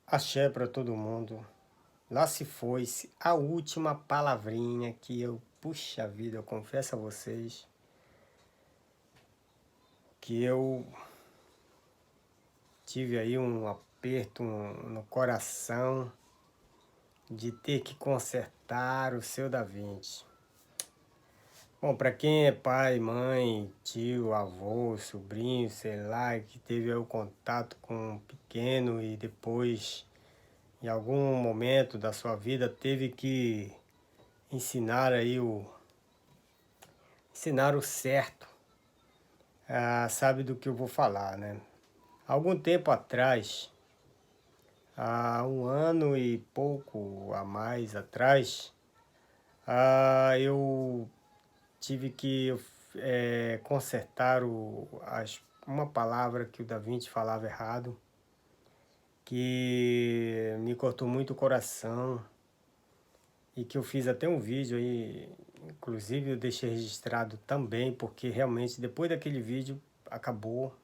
Axé para todo mundo. Lá se foi-se a última palavrinha que puxa vida, eu confesso a vocês que eu tive aí um aperto no coração de ter que consertar o seu Da Vinci. Bom, para quem é pai, mãe, tio, avô, sobrinho, sei lá, que teve aí o contato com um pequeno e depois, em algum momento da sua vida, teve que ensinar aí ensinar o certo, sabe do que eu vou falar, né? Algum tempo atrás, há um ano e pouco a mais atrás, eu tive que consertar uma palavra que o Da Vinci falava errado, que me cortou muito o coração e que eu fiz até um vídeo aí, inclusive eu deixei registrado também, porque realmente depois daquele vídeo acabou.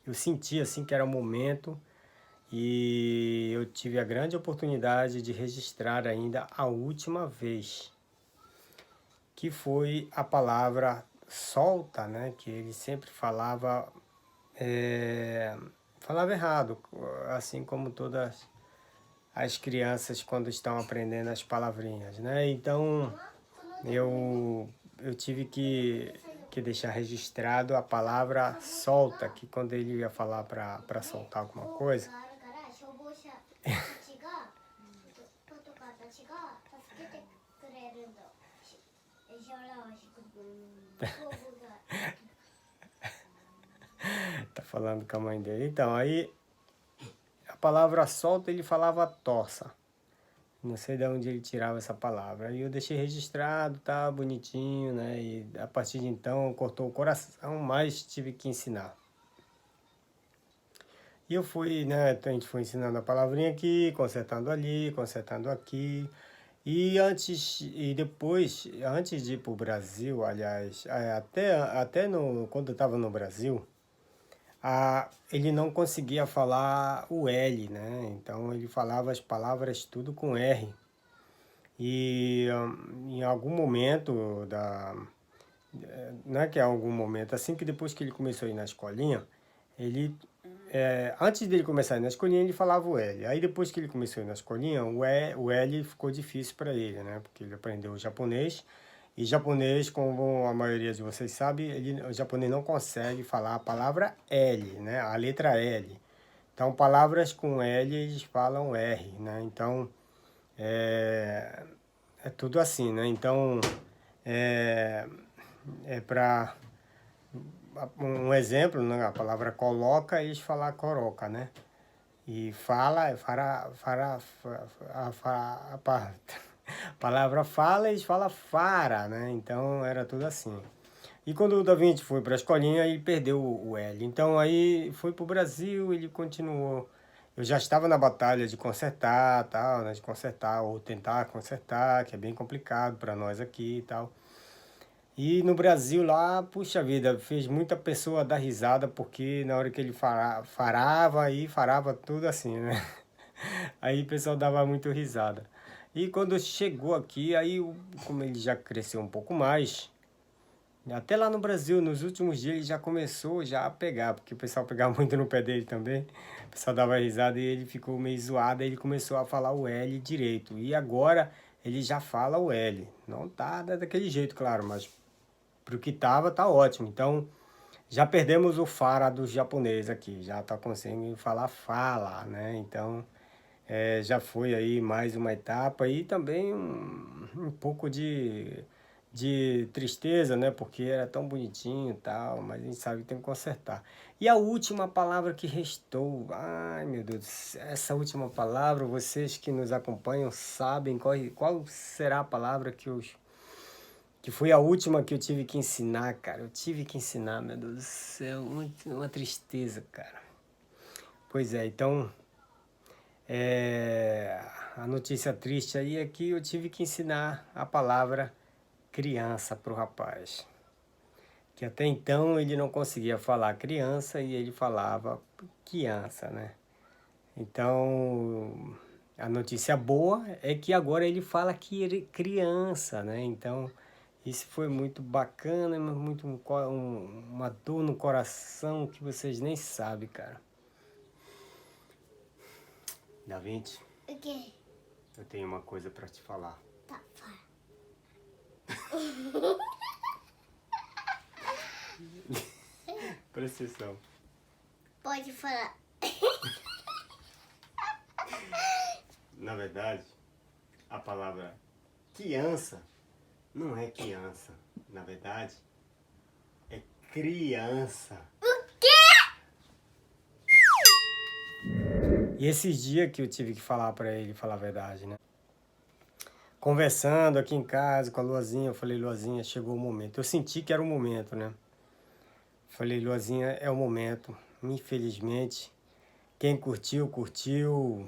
Eu senti assim que era o momento e eu tive a grande oportunidade de registrar ainda a última vez, que foi a palavra solta, né? Que ele sempre falava errado, assim como todas as crianças quando estão aprendendo as palavrinhas, né? Então eu tive que deixar registrado a palavra solta, que quando ele ia falar para soltar alguma coisa, tá falando com a mãe dele. Então, aí a palavra solta ele falava torça. Não sei de onde ele tirava essa palavra. Aí eu deixei registrado, tá bonitinho, né? E a partir de então cortou o coração, mas tive que ensinar. E eu fui, né? A gente foi ensinando a palavrinha aqui, consertando ali, consertando aqui. E depois, antes de ir para o Brasil, aliás, até quando eu estava no Brasil, ele não conseguia falar o L, né? Então ele falava as palavras tudo com R. E em algum momento não é que é algum momento, assim que depois que ele começou a ir na escolinha, ele, antes dele começar a ir na escolinha, ele falava o L. Aí depois que ele começou a ir na escolinha, o L ficou difícil para ele, né? Porque ele aprendeu o japonês. E japonês, como a maioria de vocês sabe, o japonês não consegue falar a palavra L, né? A letra L. Então, palavras com L, eles falam R, né? Então, é tudo assim, né? Então, é, para um exemplo, né? A palavra coloca, eles falam coroca, né? E fala, a palavra fala, eles falam fara, né? Então, era tudo assim. E quando o Da Vinci foi para a escolinha, ele perdeu o L. Então, aí foi para o Brasil, ele continuou. Eu já estava na batalha de consertar, tal, né? De consertar ou tentar consertar, que é bem complicado para nós aqui e tal. E no Brasil lá, puxa vida, fez muita pessoa dar risada, porque na hora que ele farava tudo assim, né? Aí o pessoal dava muito risada. E quando chegou aqui, aí como ele já cresceu um pouco mais, até lá no Brasil, nos últimos dias ele já começou já a pegar, porque o pessoal pegava muito no pé dele também. O pessoal dava risada e ele ficou meio zoado, aí ele começou a falar o L direito. E agora ele já fala o L. Não tá daquele jeito, claro, mas pro que tava, tá ótimo. Então, já perdemos o fara do japonês aqui, já tá conseguindo falar fala, né? Então, já foi aí mais uma etapa e também um pouco de tristeza, né? Porque era tão bonitinho e tal, mas a gente sabe que tem que consertar. E a última palavra que restou, ai meu Deus, essa última palavra, vocês que nos acompanham sabem qual será a palavra que foi a última que eu tive que ensinar, cara. Eu tive que ensinar, meu Deus do céu, uma tristeza, cara. Pois é, então, a notícia triste aí é que eu tive que ensinar a palavra criança pro rapaz. Que até então ele não conseguia falar criança e ele falava criança, né? Então, a notícia boa é que agora ele fala que ele é criança, né? Então, isso foi muito bacana, mas muito uma dor no coração que vocês nem sabem, cara. Da Vinci, O quê? eu tenho uma coisa pra te falar. Tá, fala. Presta atenção. Pode falar. Na verdade, a palavra criança não é criança. Na verdade, é criança. O quê? E esses dias que eu tive que falar pra ele, falar a verdade, né? Conversando aqui em casa com a Luazinha, eu falei, Luazinha, chegou o momento. Eu senti que era o momento, né? Falei, Luazinha, é o momento. Infelizmente, quem curtiu, curtiu.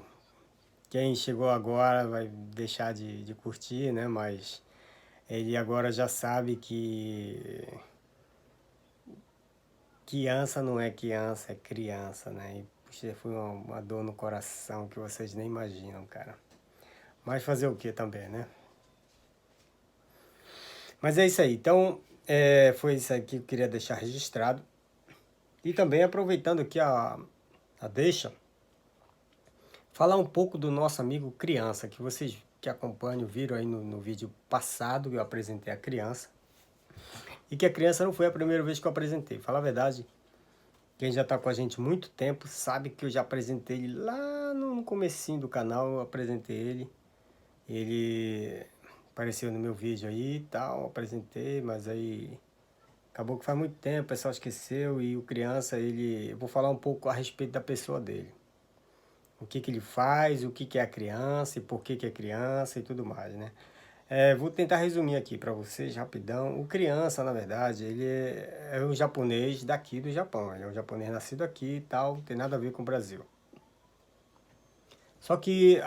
Quem chegou agora vai deixar de curtir, né? Mas ele agora já sabe que criança não é criança, é criança, né? E puxa, foi uma dor no coração que vocês nem imaginam, cara. Mas fazer o que também, né? Mas é isso aí. Então, foi isso aí que eu queria deixar registrado. E também aproveitando aqui a deixa, falar um pouco do nosso amigo criança, que vocês que acompanham viram aí no vídeo passado que eu apresentei a criança. E que a criança não foi a primeira vez que eu apresentei. Fala a verdade, quem já está com a gente há muito tempo sabe que eu já apresentei ele lá no comecinho do canal, eu apresentei ele. Ele apareceu no meu vídeo aí e tal, apresentei, mas aí acabou que faz muito tempo, o pessoal esqueceu e o criança, eu vou falar um pouco a respeito da pessoa dele. O que ele faz, o que é a criança e por que é criança e tudo mais, né? Vou tentar resumir aqui para vocês rapidão. O criança, na verdade, ele é um japonês daqui do Japão. Ele é um japonês nascido aqui e tal, não tem nada a ver com o Brasil. Só que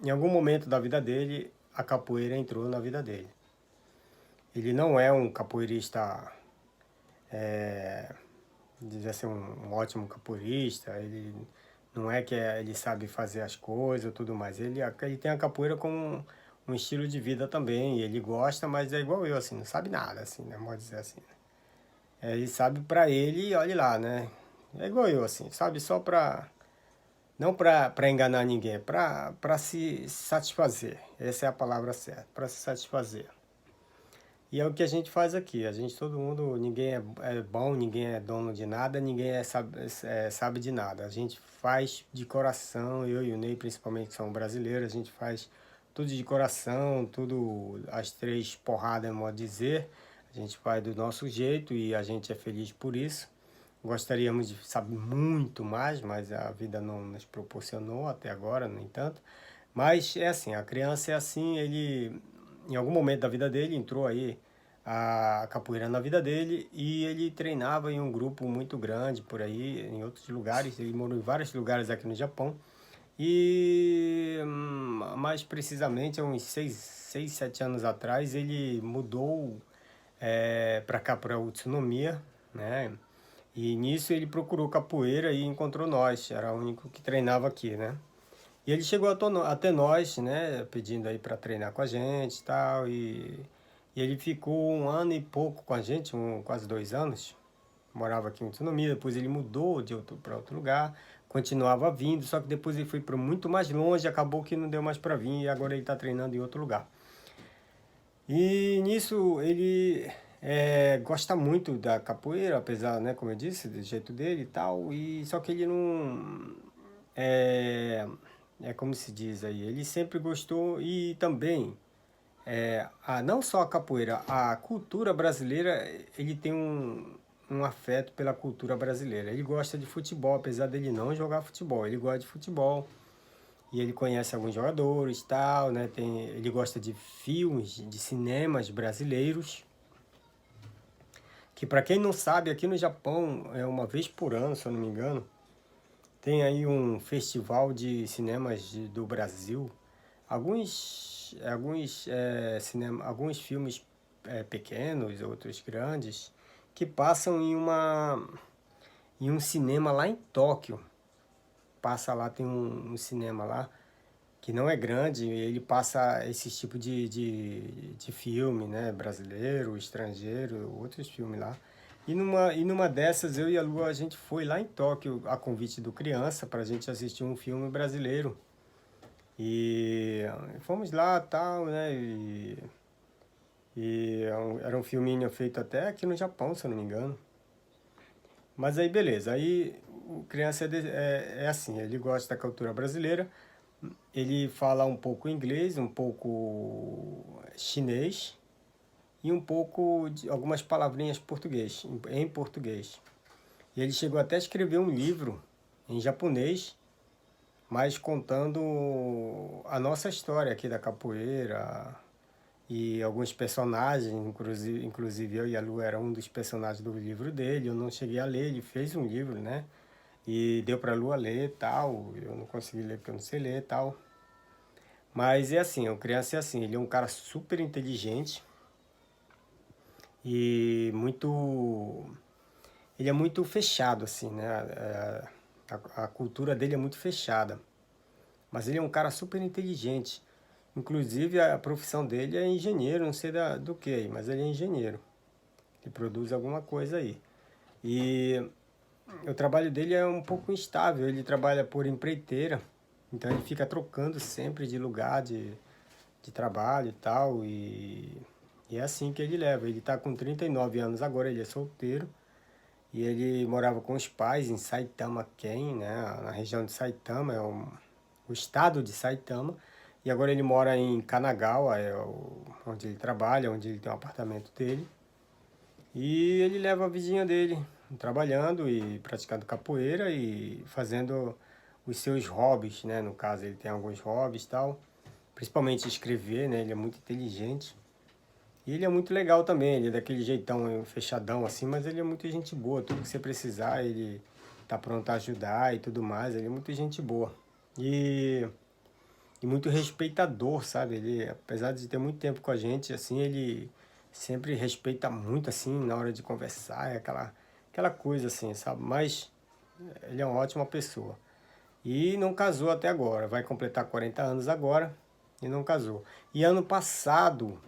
em algum momento da vida dele, a capoeira entrou na vida dele. Ele não é um capoeirista, dizer assim, um ótimo capoeirista. Ele não é que ele sabe fazer as coisas e tudo mais. Ele tem a capoeira como um estilo de vida também. E ele gosta, mas é igual eu, assim, não sabe nada, assim, né? Pode dizer assim. Ele sabe pra ele, olha lá, né? É igual eu, assim, sabe? Só pra... Não para enganar ninguém, é para se satisfazer. Essa é a palavra certa, para se satisfazer. E é o que a gente faz aqui. A gente, todo mundo, ninguém é bom, ninguém é dono de nada, ninguém sabe de nada. A gente faz de coração, eu e o Ney principalmente, que são brasileiros, a gente faz tudo de coração, tudo as três porradas, modo de dizer. A gente faz do nosso jeito e a gente é feliz por isso. Gostaríamos de saber muito mais, mas a vida não nos proporcionou até agora, no entanto. Mas é assim, a criança é assim, ele, em algum momento da vida dele, entrou aí a capoeira na vida dele e ele treinava em um grupo muito grande por aí, em outros lugares. Ele morou em vários lugares aqui no Japão. E mais precisamente, há uns 7 anos atrás, ele mudou para cá, para Utsunomiya, né? E nisso ele procurou capoeira e encontrou nós, era o único que treinava aqui, né? E ele chegou até nós, né, pedindo aí para treinar com a gente e tal, e ele ficou 1 ano e pouco com a gente, quase 2 anos, morava aqui em Utsunomiya, depois ele mudou para outro lugar, continuava vindo, só que depois ele foi para muito mais longe, acabou que não deu mais para vir e agora ele está treinando em outro lugar. E nisso ele gosta muito da capoeira, apesar, né, como eu disse, do jeito dele e tal, e só que ele não... como se diz aí, ele sempre gostou e também, não só a capoeira, a cultura brasileira, ele tem um afeto pela cultura brasileira. Ele gosta de futebol, apesar dele não jogar futebol, ele gosta de futebol. E ele conhece alguns jogadores, tal, né? Ele gosta de filmes, de cinemas brasileiros. Que para quem não sabe, aqui no Japão é uma vez por ano, se eu não me engano, tem aí um festival de cinemas do Brasil. Alguns filmes pequenos, outros grandes, que passam em um cinema lá em Tóquio. passa lá, tem um cinema lá, que não é grande, ele passa esse tipo de filme, né? Brasileiro, estrangeiro, outros filmes lá. E numa dessas, eu e a Lu, a gente foi lá em Tóquio, a convite do Criança, para a gente assistir um filme brasileiro. E fomos lá, tal, né? Era um filminho feito até aqui no Japão, se eu não me engano. Mas aí, beleza. Aí, o Criança é assim, ele gosta da cultura brasileira. Ele fala um pouco inglês, um pouco chinês e um pouco de algumas palavrinhas português, em português. E ele chegou até a escrever um livro em japonês, mas contando a nossa história aqui da capoeira e alguns personagens, inclusive eu e a Lu era um dos personagens do livro dele. Eu não cheguei a ler, ele fez um livro, né? E deu pra Lu a ler e tal. Eu não consegui ler porque eu não sei ler e tal. Mas é assim, o Criança é assim, ele é um cara super inteligente e muito... Ele é muito fechado, assim, né? A cultura dele é muito fechada. Mas ele é um cara super inteligente. Inclusive, a profissão dele é engenheiro, não sei do que, mas ele é engenheiro. Ele produz alguma coisa aí. E o trabalho dele é um pouco instável, ele trabalha por empreiteira, então ele fica trocando sempre de lugar de trabalho e tal, e é assim que ele leva. Ele está com 39 anos agora, ele é solteiro, e ele morava com os pais em Saitama Ken, né, na região de Saitama, o estado de Saitama, e agora ele mora em Kanagawa, onde ele trabalha, onde ele tem um apartamento dele, e ele leva a vidinha dele, trabalhando e praticando capoeira e fazendo os seus hobbies, né? No caso, ele tem alguns hobbies e tal, principalmente escrever, né? Ele é muito inteligente. E ele é muito legal também, ele é daquele jeitão fechadão assim, mas ele é muito gente boa. Tudo que você precisar, ele tá pronto a ajudar e tudo mais. Ele é muito gente boa. E muito respeitador, sabe? Ele, apesar de ter muito tempo com a gente, assim, ele sempre respeita muito, assim, na hora de conversar, aquela coisa, assim, sabe? Mas ele é uma ótima pessoa. E não casou até agora, vai completar 40 anos agora e não casou. E ano passado,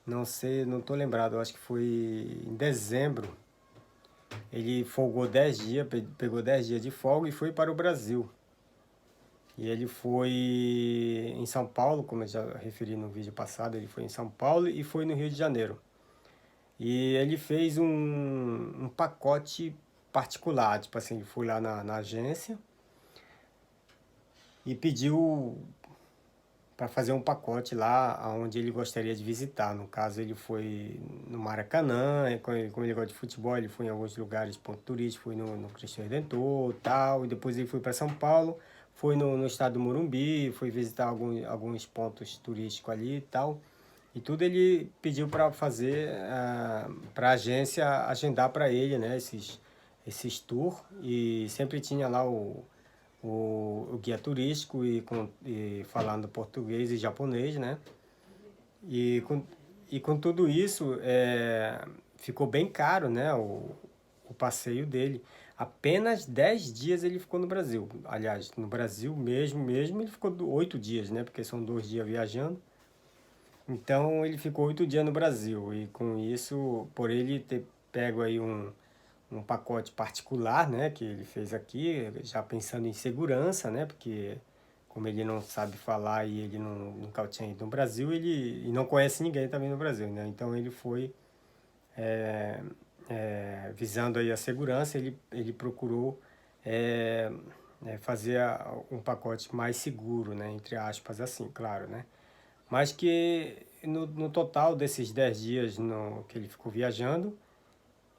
não sei, não tô lembrado, eu acho que foi em dezembro, ele folgou 10 dias, pegou 10 dias de folga e foi para o Brasil. E ele foi em São Paulo, como eu já referi no vídeo passado, ele foi em São Paulo e foi no Rio de Janeiro. E ele fez um pacote particular, tipo assim, ele foi lá na agência e pediu para fazer um pacote lá onde ele gostaria de visitar. No caso, ele foi no Maracanã, como ele gosta de futebol, ele foi em alguns lugares, ponto turístico, foi no Cristo Redentor tal, e depois ele foi para São Paulo, foi no estado do Morumbi, foi visitar alguns pontos turísticos ali e tal. E tudo ele pediu para fazer, para a agência agendar para ele, né, esses tours, e sempre tinha lá o guia turístico e falando português e japonês, né? E com tudo isso, ficou bem caro, né? O passeio dele. Apenas 10 dias ele ficou no Brasil. Aliás, no Brasil mesmo, ele ficou 8 dias, né? Porque são 2 dias viajando. Então ele ficou 8 dias no Brasil. E com isso, por ele ter pego aí um pacote particular, né, que ele fez aqui, já pensando em segurança, né, porque como ele não sabe falar e ele nunca tinha ido no Brasil, e não conhece ninguém também no Brasil, né, então ele foi visando aí a segurança, ele procurou fazer um pacote mais seguro, né, entre aspas, assim, claro, né, mas que no total desses 10 dias que ele ficou viajando,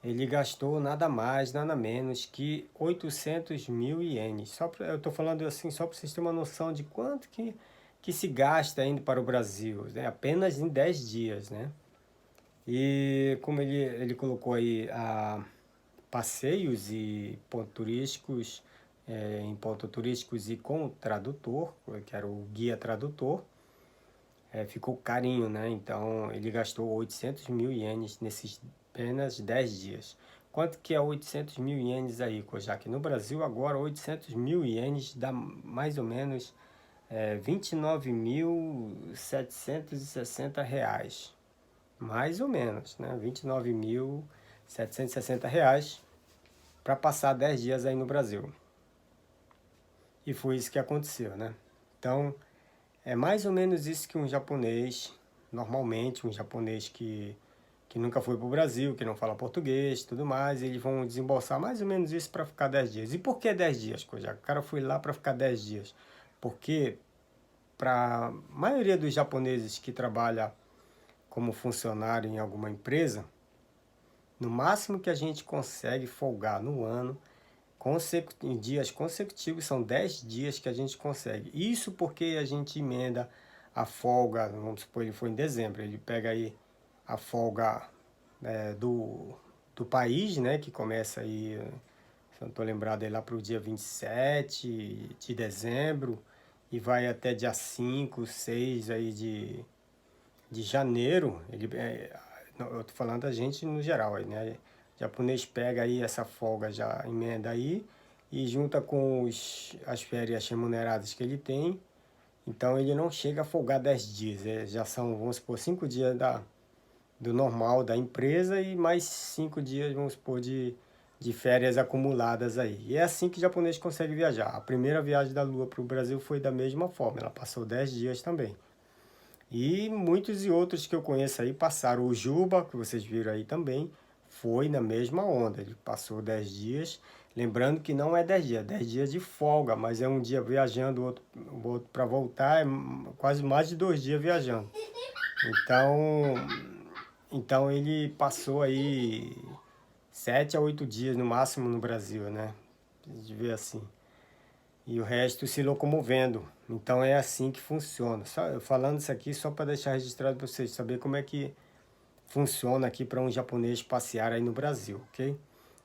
ele gastou nada mais, nada menos que 800 mil ienes. Eu estou falando assim só para vocês terem uma noção de quanto que se gasta indo para o Brasil, né? Apenas em 10 dias, né? E como ele colocou aí passeios e pontos turísticos, em pontos turísticos e com o tradutor, que era o guia tradutor, ficou carinho, né? Então ele gastou 800 mil ienes nesses apenas 10 dias. quanto que é 800 mil ienes aí, Kojak? No Brasil agora 800 mil ienes dá mais ou menos 29.760 reais. Mais ou menos, né? 29.760 reais para passar 10 dias aí no Brasil. E foi isso que aconteceu, né? Então, é mais ou menos isso que um japonês, normalmente um japonês que nunca foi para o Brasil, que não fala português, tudo mais, eles vão desembolsar mais ou menos isso para ficar 10 dias. E por que 10 dias, Kojak? O cara foi lá para ficar 10 dias. Porque para a maioria dos japoneses que trabalha como funcionário em alguma empresa, no máximo que a gente consegue folgar no ano, em dias consecutivos, são 10 dias que a gente consegue. Isso porque a gente emenda a folga, vamos supor, ele foi em dezembro, ele pega aí a folga do país, né, que começa aí, se eu não estou lembrado, lá para o dia 27 de dezembro e vai até dia 5, 6 aí de janeiro. Eu estou falando da gente no geral, aí, né? O japonês pega aí essa folga, já emenda aí e junta com as férias remuneradas que ele tem. Então ele não chega a folgar 10 dias, já são, vamos supor, 5 dias do normal da empresa e mais 5 dias, vamos supor, de férias acumuladas aí. E é assim que o japonês consegue viajar. A primeira viagem da Lua para o Brasil foi da mesma forma, ela passou 10 dias também. E muitos e outros que eu conheço aí passaram. O Juba, que vocês viram aí também, foi na mesma onda. Ele passou 10 dias. Lembrando que não é 10 dias, 10 dias de folga, mas é um dia viajando, o outro para voltar, é quase mais de 2 dias viajando. Então ele passou aí 7 a 8 dias no máximo no Brasil, né? De ver assim. E o resto se locomovendo. Então é assim que funciona. Falando isso aqui só para deixar registrado para vocês saberem como é que funciona aqui para um japonês passear aí no Brasil, ok?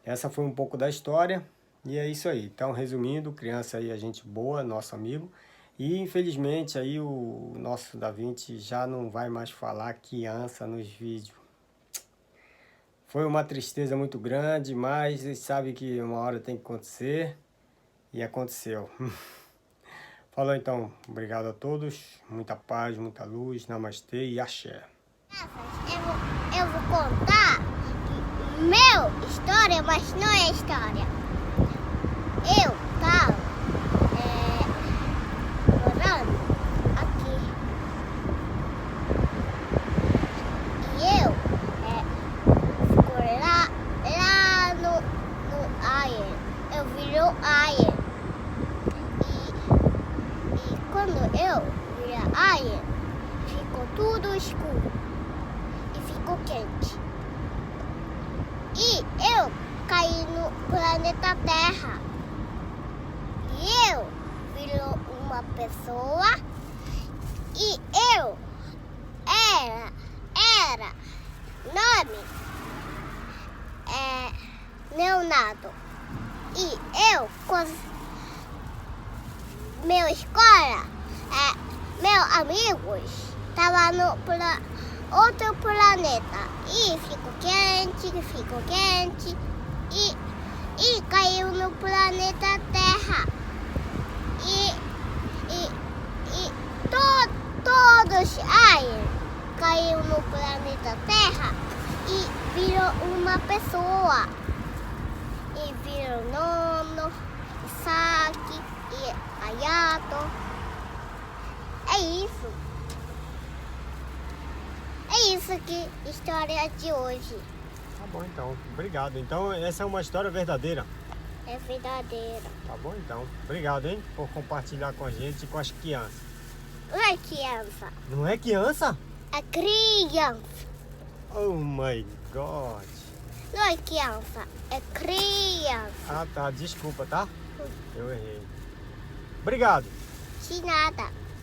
Essa foi um pouco da história e é isso aí. Então, resumindo, criança aí, a gente boa, nosso amigo. E infelizmente aí o nosso Da Vinci já não vai mais falar criança nos vídeos. Foi uma tristeza muito grande, mas vocês sabem que uma hora tem que acontecer. E aconteceu. Falou então, obrigado a todos, muita paz, muita luz, namastê e axé. Eu vou contar meu história, mas não é história. Eu tava morando aqui. E eu fico lá no Aien. Eu viro Aien. E quando eu virar Aien, ficou tudo escuro e ficou quente. E eu caí no planeta Terra. E eu virou uma pessoa. E eu era nome Leonardo. E eu meu escola, meus amigos, tava no outro planeta e ficou quente e caiu no planeta Terra e todos aí caiu no planeta Terra e virou uma pessoa e virou Nono, Isaki e Ayato. É isso. É isso que história de hoje. Tá bom então, obrigado. Então essa é uma história verdadeira. É verdadeira. Tá bom então, obrigado, hein, por compartilhar com a gente e com as crianças. Não é criança. Não é criança? É criança. Oh my God. Não é criança, é criança. Ah tá, desculpa, tá? Eu errei. Obrigado. De nada.